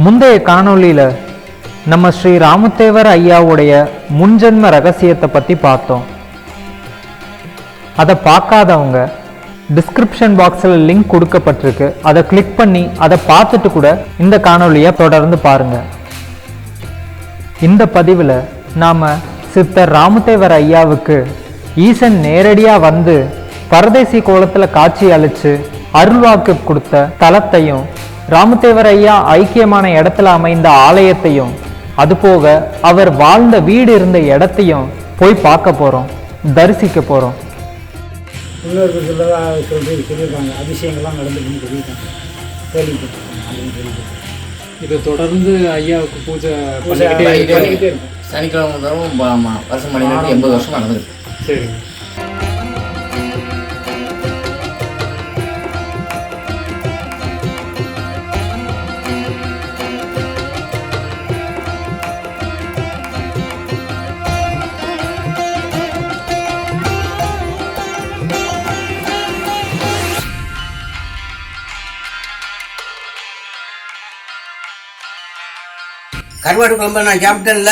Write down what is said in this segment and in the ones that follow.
முந்தைய காணொளியில நம்ம ஸ்ரீ ராமதேவர் ஐயாவுடைய முன்ஜென்ம ரகசியத்தை பத்தி பார்த்தோம். அதை பார்க்காதவங்க டிஸ்கிரிப்ஷன் பாக்ஸில் லிங்க் கொடுக்கப்பட்டிருக்கு, அதை கிளிக் பண்ணி அதை பார்த்துட்டு கூட இந்த காணொளியை தொடர்ந்து பாருங்க. இந்த பதிவில் நாம சித்தர் ராமதேவர் ஐயாவுக்கு ஈசன் நேரடியா வந்து பரதேசி கோலத்துல காட்சி அளிச்சு அருள்வாக்கு கொடுத்த தலத்தையும், ராமதேவர் ஐயா ஐக்கியமான இடத்துல அமைந்த ஆலயத்தையும், அதுபோக அவர் வாழ்ந்த வீடு இருந்த இடத்தையும் போய் பார்க்க போறோம், தரிசிக்க போறோம். முன்னோர்கள் சொல்லியிருக்காங்க, அதிசயங்கள்லாம் நடந்துன்னு சொல்லியிருக்காங்க, கேள்விப்பட்டிருக்காங்க. இதை தொடர்ந்து ஐயாவுக்கு பூஜை பண்ணிக்கிட்டே இருக்கும். சனிக்கிழமை தரும் வருஷம் 80 வருஷம் நடந்துருக்கு. சரிங்க. கருவாடு குழம்பு நான் சாப்பிட்டேன்ல,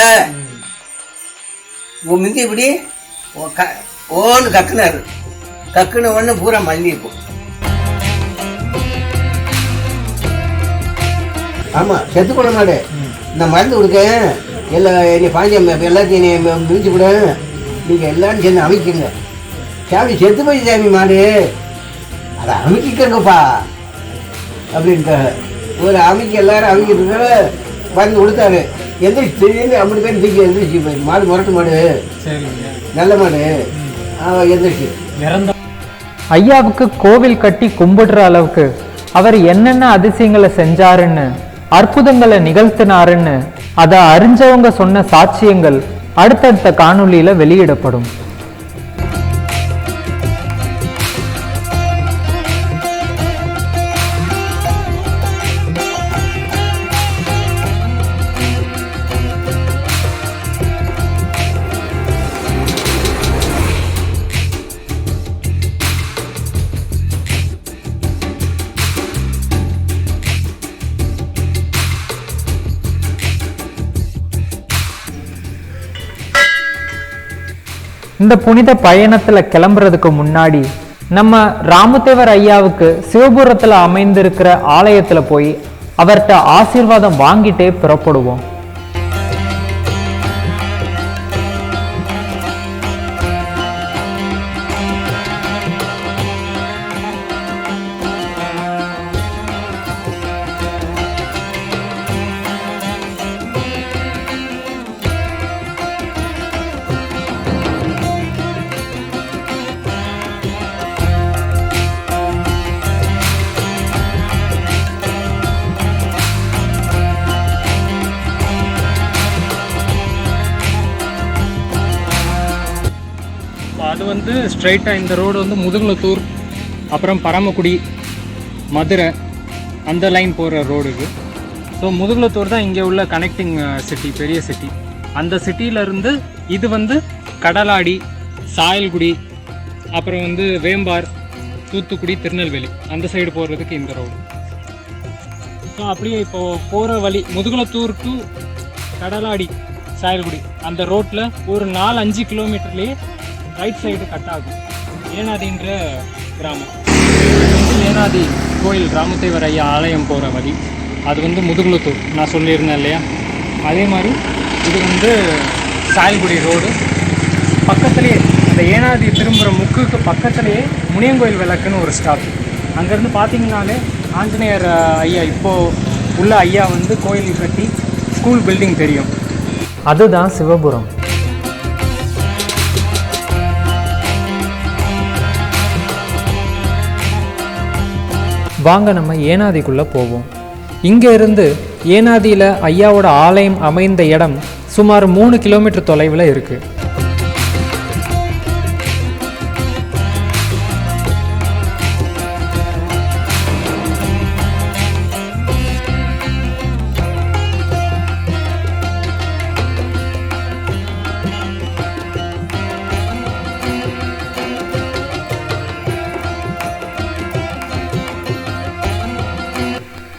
உன் மிந்தி இப்படி ஓன்னு கக்குனாரு. கக்குன உடனே பூரா மல்லி இருக்கும். ஆமா, செத்து போட மாடு. நான் மருந்து கொடுக்க என்னை பாஞ்ச எல்லாத்தையும் என்னை மிதிச்சு விட, நீங்க எல்லாரும் சேர்ந்து அமைக்குங்க. சாமி செத்து போய் சாமி மாடு, அதை அமைக்கங்கப்பா அப்படின்ட்டு ஒரு அமைக்க எல்லாரும் அமைக்கிட்டு மருந்து கொடுத்தாரு. எந்திரிச்சு திடீர்னு 50 பேர் தூக்கி எந்திரிச்சு மாடு முரட்டு மாடு, நல்ல மாடு எந்திரிச்சு. ஐயாவுக்கு கோவில் கட்டி கும்பிடுற அளவுக்கு அவர் என்னென்ன அதிசயங்களை செஞ்சாருன்னு, அற்புதங்களை நிகழ்த்தினாருன்னு அதை அறிஞ்சவங்க சொன்ன சாட்சியங்கள் அடுத்தடுத்த காணொளியில வெளியிடப்படும். இந்த புனித பயணத்துல கிளம்புறதுக்கு முன்னாடி நம்ம ராமதேவர் ஐயாவுக்கு சிவபுரத்துல அமைந்திருக்கிற ஆலயத்துல போய் அவர்கிட்ட ஆசீர்வாதம் வாங்கிட்டே புறப்படுவோம். அது வந்து ஸ்ட்ரைட்டாக இந்த ரோடு வந்து முதுகுளத்தூர், அப்புறம் பரமக்குடி, மதுரை அந்த லைன் போகிற ரோடு இது. ஸோ முதுகுளத்தூர் தான் இங்கே உள்ள கனெக்டிங் சிட்டி, பெரிய சிட்டி. அந்த சிட்டியிலேருந்து இது வந்து கடலாடி, சாயல்குடி, அப்புறம் வந்து வேம்பார், தூத்துக்குடி, திருநெல்வேலி அந்த சைடு போகிறதுக்கு இந்த ரோடு. ஸோ அப்படியே இப்போது போகிற வழி முதுகுளத்தூர் டு கடலாடி, சாயல்குடி அந்த ரோட்டில் ஒரு 4-5 கிலோமீட்டர்லேயே ரைட் சைடு கட் ஆகும் ஏனாதின்ற கிராமம். இது வந்து ஏனாதி கோயில், ராமதேவர் ஐயா ஆலயம் போகிற வழி. அது வந்து முதுகுளத்தூர் நான் சொல்லியிருந்தேன் இல்லையா, அதே மாதிரி இது வந்து சாயல்குடி ரோடு. பக்கத்துலேயே இந்த ஏனாதி திரும்புகிற முக்குக்கு பக்கத்துலேயே முனியங்கோயில் விளக்குன்னு ஒரு ஸ்டாப். அங்கேருந்து பார்த்தீங்கன்னாலே ஆஞ்சநேயர் ஐயா இப்போது உள்ள ஐயா வந்து கோயில் கட்டி ஸ்கூல் பில்டிங் தெரியும். அதுதான் சிவபுரம். வாங்க நம்ம ஏனாதிக்குள்ள போவோம். இங்க இருந்து ஏனாதியில ஐயாவோட ஆலயம் அமைந்த இடம் சுமார் 3 கிலோமீட்டர் தொலைவில் இருக்கு.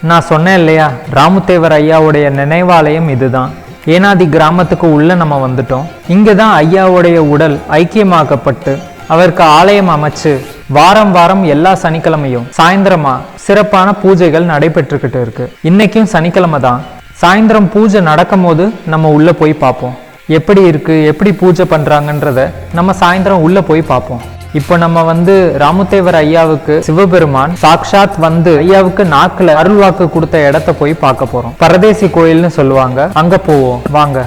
நான் சொன்னேன் இல்லையா, ராமுத்தேவர் ஐயாவுடைய நினைவாலயம் இதுதான். ஏனாதி கிராமத்துக்கு உள்ள நம்ம வந்துட்டோம். இங்கே தான் ஐயாவுடைய உடல் ஐக்கியமாக்கப்பட்டு அவருக்கு ஆலயம் அமைச்சு வாரம் வாரம் எல்லா சனிக்கிழமையும் சாயந்தரமா சிறப்பான பூஜைகள் நடைபெற்றுக்கிட்டு இருக்கு. இன்னைக்கும் சனிக்கிழமை தான். சாயந்தரம் பூஜை நடக்கும் போது நம்ம உள்ள போய் பார்ப்போம். எப்படி இருக்கு, எப்படி பூஜை பண்றாங்கன்றத நம்ம சாயந்தரம் உள்ள போய் பார்ப்போம். இப்போ நம்ம ராமுத்தேவர் ஐயாவுக்கு சிவபெருமான் சாக்ஷாத் ஐயாவுக்கு நாக்குல அருள்வாக்கு கொடுத்த இடத்த போய் பார்க்க போறோம். பரதேசி கோயில்னு சொல்லுவாங்க, அங்க போவோம் வாங்க.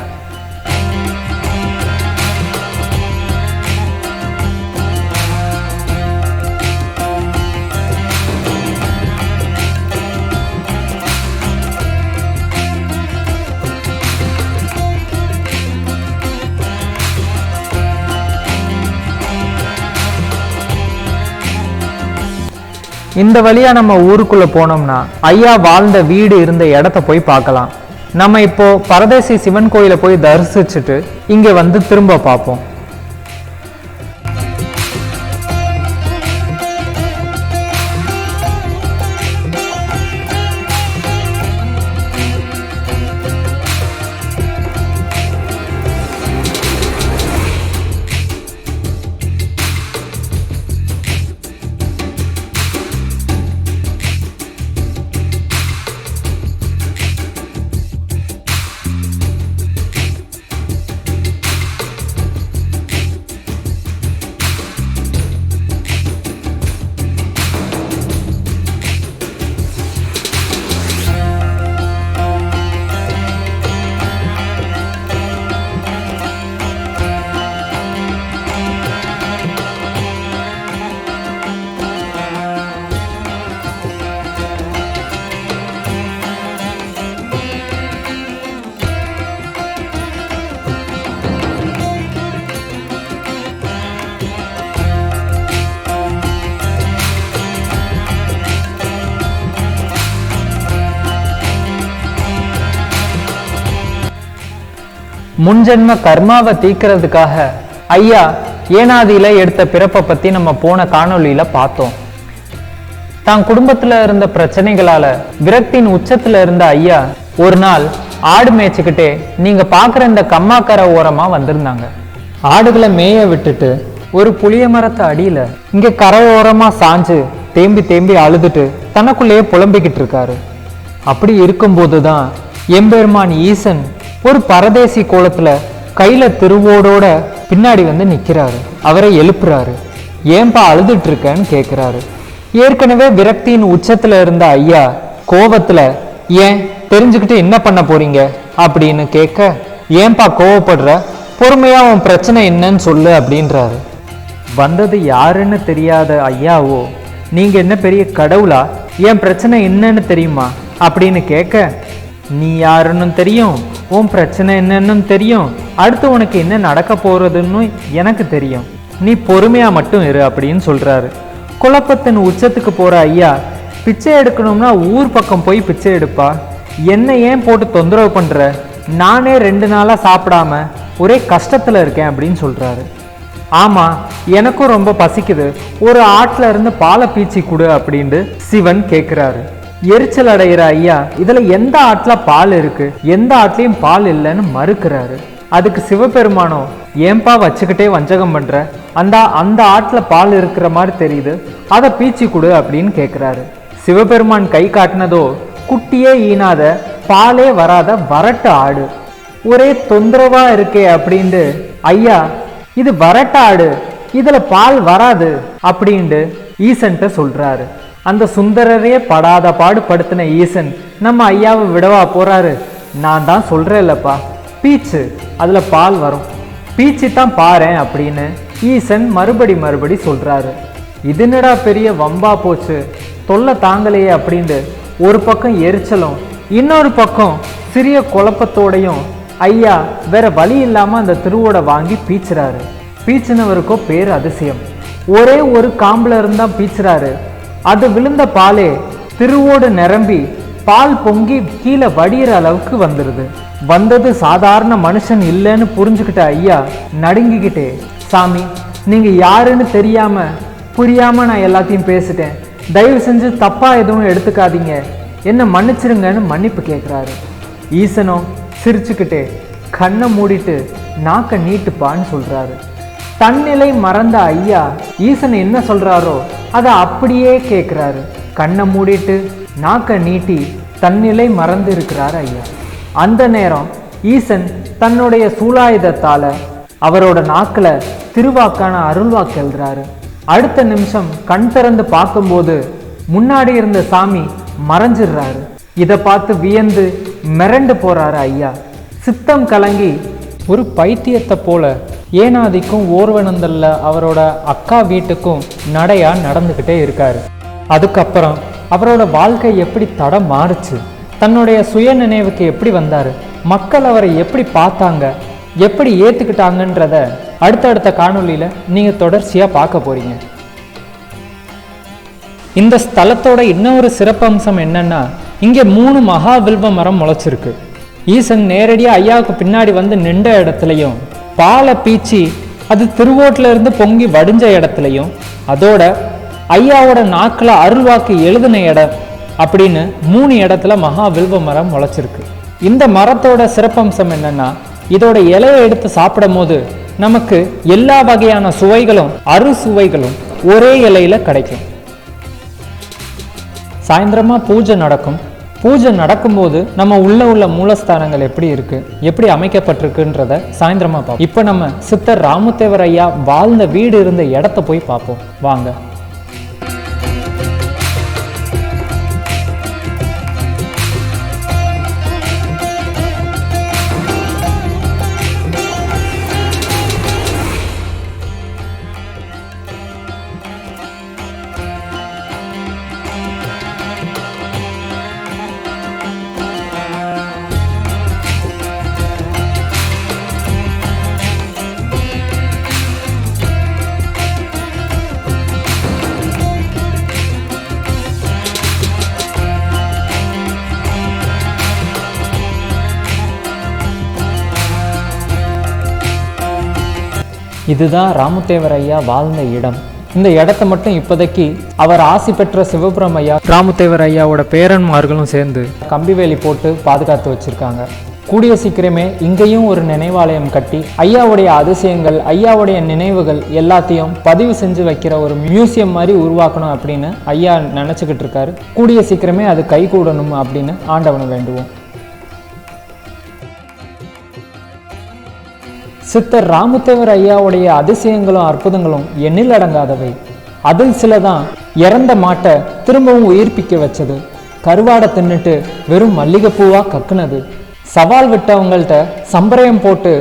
இந்த வழியா நம்ம ஊருக்குள்ள போனோம்னா ஐயா வாழ்ந்த வீடு இருந்த இடத்த போய் பார்க்கலாம். நம்ம இப்போ பரதேசி சிவன் கோயிலை போய் தரிசிச்சுட்டு இங்க திரும்ப பார்ப்போம். முன்ஜென்ம கர்மாவை தீக்கிறதுக்காக ஐயா ஏனாதியில எடுத்த பிறப்பை பத்தி நம்ம போன காணொளியில பார்த்தோம். தான் குடும்பத்துல இருந்த பிரச்சனைகளால விரக்தியின் உச்சத்துல இருந்த ஐயா ஒரு நாள் ஆடு மேய்ச்சிக்கிட்டே நீங்க பாக்குற இந்த கம்மாக்கரை ஓரமா வந்திருந்தாங்க. ஆடுகளை மேய விட்டுட்டு ஒரு புளிய மரத்து அடியில இங்க கரையோரமா சாஞ்சு தேம்பி தேம்பி அழுதுட்டு தனக்குள்ளேயே புலம்பிக்கிட்டு இருக்காரு. அப்படி இருக்கும்போதுதான் எம்பெருமான் ஈசன் ஒரு பரதேசி கோலத்துல கையில திருவோடோட பின்னாடி நிக்கிறாரு. அவரை எழுப்புறாரு. ஏன்பா அழுதுட்டு இருக்கன்னு கேக்குறாரு. ஏற்கனவே விரக்தியின் உச்சத்துல இருந்த ஐயா கோபத்துல ஏன் தெரிஞ்சுக்கிட்டு என்ன பண்ண போறீங்க அப்படின்னு கேட்க, ஏன்பா கோவப்படுற, பொறுமையா உன் பிரச்சனை என்னன்னு சொல்லு அப்படின்றாரு. வந்தது யாருன்னு தெரியாத ஐயாவோ, நீங்க என்ன பெரிய கடவுளா, என் பிரச்சனை என்னன்னு தெரியுமா அப்படின்னு கேட்க, நீ யாருன்னு தெரியும், உன் பிரச்சனை என்னன்னு தெரியும், அடுத்து உனக்கு என்ன நடக்க போறதுன்னு எனக்கு தெரியும், நீ பொறுமையா மட்டும் இரு அப்படின்னு சொல்றாரு. குழப்பத்தின் உச்சத்துக்கு போற ஐயா, பிச்சை எடுக்கணும்னா ஊர் பக்கம் போய் பிச்சை எடுப்பா, என்ன ஏன் போட்டு தொந்தரவு பண்ற, நானே 2 நாளா சாப்பிடாம ஒரே கஷ்டத்துல இருக்கேன் அப்படின்னு சொல்றாரு. ஆமா, எனக்கும் ரொம்ப பசிக்குது, ஒரு ஆட்டுல இருந்து பாலை பீச்சி கொடு அப்படின்னு சிவன் கேட்கிறாரு. எரிச்சல் அடைகிற ஐயா, இதுல எந்த ஆட்டுல பால் இருக்கு, எந்த ஆட்லயும் பால் இல்லைன்னு மறுக்கிறாரு. அதுக்கு சிவபெருமானோ, ஏன்பா வச்சுக்கிட்டே வஞ்சகம் பண்ற, அந்த ஆட்டுல பால் இருக்கிற மாதிரி தெரியுது, அதை பீச்சி கொடு அப்படின்னு கேட்கிறாரு. சிவபெருமான் கை காட்டினதோ குட்டியே ஈனாத பாலே வராத வரட்டு ஆடு. ஒரே தொந்தரவா இருக்கே அப்படின்ட்டு ஐயா, இது வரட்டு ஆடு, இதுல பால் வராது அப்படின்ட்டு ஈசன்ட்ட சொல்றாரு. அந்த சுந்தரரையே படாத பாடு படுத்தின ஈசன் நம்ம ஐயாவை விடவா போறாரு. நான் தான் சொல்றேன் இல்லப்பா, பீச்சு அதுல பால் வரும், பீச்சு தான் பாறேன் அப்படின்னு ஈசன் மறுபடி சொல்றாரு. இதுனடா பெரிய வம்பா போச்சு, தொல்லை தாங்கலையே அப்படின்ட்டு ஒரு பக்கம் எரிச்சலும் இன்னொரு பக்கம் சிறிய குழப்பத்தோடையும் ஐயா வேற வழி இல்லாம அந்த திருவோட வாங்கி பீச்சுறாரு. பீச்சினவருக்கோ பேர் அதிசயம். ஒரே ஒரு காம்புல இருந்தா பீச்சுறாரு. அது விழுந்த பாலே திருவோடு நிரம்பி பால் பொங்கி கீழே வடிகிற அளவுக்கு வந்துருது. வந்தது சாதாரண மனுஷன் இல்லைன்னு புரிஞ்சுக்கிட்ட ஐயா நடுங்கிக்கிட்டே, சாமி நீங்க யாருன்னு தெரியாம புரியாம நான் எல்லாத்தையும் பேசிட்டேன், தயவு செஞ்சு தப்பா எதுவும் எடுத்துக்காதீங்க, என்னை மன்னிச்சிருங்கன்னு மன்னிப்பு கேட்குறாரு. ஈசனும் சிரிச்சுக்கிட்டே கண்ணை மூடிட்டு நாக்க நீட்டுப்பான்னு சொல்கிறாரு. தன்னிலை மறந்த ஐயா ஈசன் என்ன சொல்கிறாரோ அதை அப்படியே கேட்குறாரு. கண்ணை மூடிட்டு நாக்க நீட்டி தன்னிலை மறந்து இருக்கிறார் ஐயா. அந்த நேரம் ஈசன் தன்னுடைய சூலாயுதத்தால் அவரோட நாக்கில் திருவாக்கான அருள்வாக்கு எழுதுறாரு. அடுத்த நிமிஷம் கண் திறந்து பார்க்கும்போது முன்னாடி இருந்த சாமி மறைஞ்சிடுறாரு. இதை பார்த்து வியந்து மிரண்டு போறாரு ஐயா. சித்தம் கலங்கி ஒரு பைத்தியத்தை போல ஏனாதிக்கும் ஓர்வனந்தல்ல அவரோட அக்கா வீட்டுக்கும் நடையா நடந்துக்கிட்டே இருக்காரு. அதுக்கப்புறம் அவரோட வாழ்க்கை எப்படி தடம் மாறுச்சு, தன்னுடைய சுய நினைவுக்கு எப்படி வந்தாரு, மக்கள் அவரை எப்படி பார்த்தாங்க, எப்படி ஏற்றுக்கிட்டாங்கன்றத அடுத்தடுத்த காணொலியில் நீங்கள் தொடர்ச்சியாக பார்க்க போறீங்க. இந்த ஸ்தலத்தோட இன்னொரு சிறப்பம்சம் என்னன்னா, இங்கே 3 மகா வில்வ மரம் முளைச்சிருக்கு. ஈசன் நேரடியாக ஐயாவுக்கு பின்னாடி வந்து நின்ற இடத்துலையும், பாலை பீச்சி அது திருவோட்டில இருந்து பொங்கி வடிஞ்ச இடத்துலையும், அதோட ஐயாவோட நாக்கில் அருள்வாக்கு எழுதின இடம் அப்படின்னு 3 இடத்துல மகா வில்வ மரம் முளைச்சிருக்கு. இந்த மரத்தோட சிறப்பம்சம் என்னன்னா, இதோட இலையை எடுத்து சாப்பிடும் போது நமக்கு எல்லா வகையான சுவைகளும் அறுசுவைகளும் ஒரே இலையில கிடைக்கும். சாயந்தரமா பூஜை நடக்கும். பூஜை நடக்கும்போது நம்ம உள்ள மூலஸ்தானங்கள் எப்படி இருக்கு, எப்படி அமைக்கப்பட்டிருக்குன்றத சாயந்தரமா பார்ப்போம். இப்போ நம்ம சித்தர் ராமுத்தேவர் ஐயா வாழ்ந்த வீடு இருந்த இடத்த போய் பார்ப்போம் வாங்க. இதுதான் ராமுத்தேவர் ஐயா வாழ்ந்த இடம். இந்த இடத்த மட்டும் இப்போதைக்கு அவர் ஆசி பெற்ற சிவபுரம் ஐயா ராமுத்தேவர் ஐயாவோட பேரன்மார்களும் சேர்ந்து கம்பிவேலி போட்டு பாதுகாத்து வச்சிருக்காங்க. கூடிய சீக்கிரமே இங்கேயும் ஒரு நினைவாலயம் கட்டி ஐயாவுடைய அதிசயங்கள், ஐயாவுடைய நினைவுகள் எல்லாத்தையும் பதிவு செஞ்சு வைக்கிற ஒரு மியூசியம் மாதிரி உருவாக்கணும் அப்படின்னு ஐயா நினச்சிக்கிட்டு இருக்காரு. கூடிய சீக்கிரமே அது கைகூடணும் அப்படின்னு ஆண்டவனை வேண்டுவோம். சித்தர் ராமுத்தேவர் ஐயாவுடைய அதிசயங்களும் அற்புதங்களும் எண்ணில் அடங்காதவை. அதில் சிலதான் இறந்த மாட்டை திரும்பவும் உயிர்ப்பிக்க வச்சது, கருவாடை தின்னுட்டு வெறும் மல்லிகைப்பூவா கக்குனது, சவால் விட்டவங்கள்ட்ட சம்பரயம் போட்டு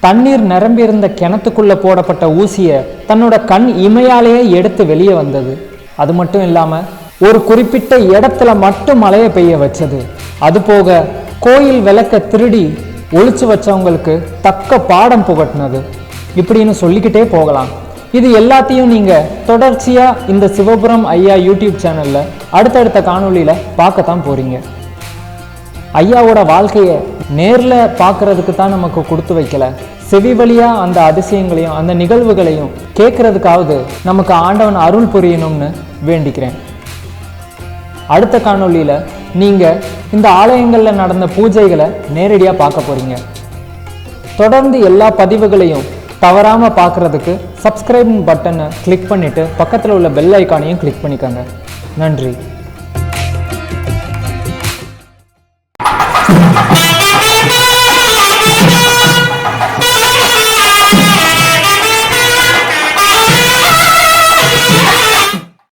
தண்ணீர் நிரம்பியிருந்த கிணத்துக்குள்ள போடப்பட்ட ஊசியை தன்னோட கண் இமையாலேயே எடுத்து வெளியே வந்தது. அது மட்டும் இல்லாம ஒரு குறிப்பிட்ட இடத்துல மட்டும் மழையை பெய்ய வச்சது. அது போக கோயில் விளக்க திருடி ஒழிச்சு வச்சவங்களுக்கு தக்க பாடம் புகட்டினது. இப்படின்னு சொல்லிக்கிட்டே போகலாம். இது எல்லாத்தையும் நீங்க தொடர்ச்சியா இந்த சிவபுரம் ஐயா யூடியூப் சேனல்ல அடுத்தடுத்த காணொலியில பார்க்கத்தான் போறீங்க. ஐயாவோட வாழ்க்கையை நேர்ல பார்க்கறதுக்கு தான் நமக்கு கொடுத்து வைக்கல, செவி வழியா அந்த அதிசயங்களையும் அந்த நிகழ்வுகளையும் கேட்கறதுக்காவது நமக்கு ஆண்டவன் அருள் புரியணும்னு வேண்டிக்கிறேன். அடுத்த காணொலியில நீங்க இந்த ஆலயங்கள்ல நடந்த பூஜைகளை நேரடியா பார்க்க போறீங்க. தொடர்ந்து எல்லா பதிவுகளையும் தவறாம பார்க்கறதுக்கு சப்ஸ்கிரைப் பட்டனை கிளிக் பண்ணிட்டு பக்கத்துல உள்ள பெல் ஐக்கானையும் கிளிக் பண்ணிக்கோங்க. நன்றி.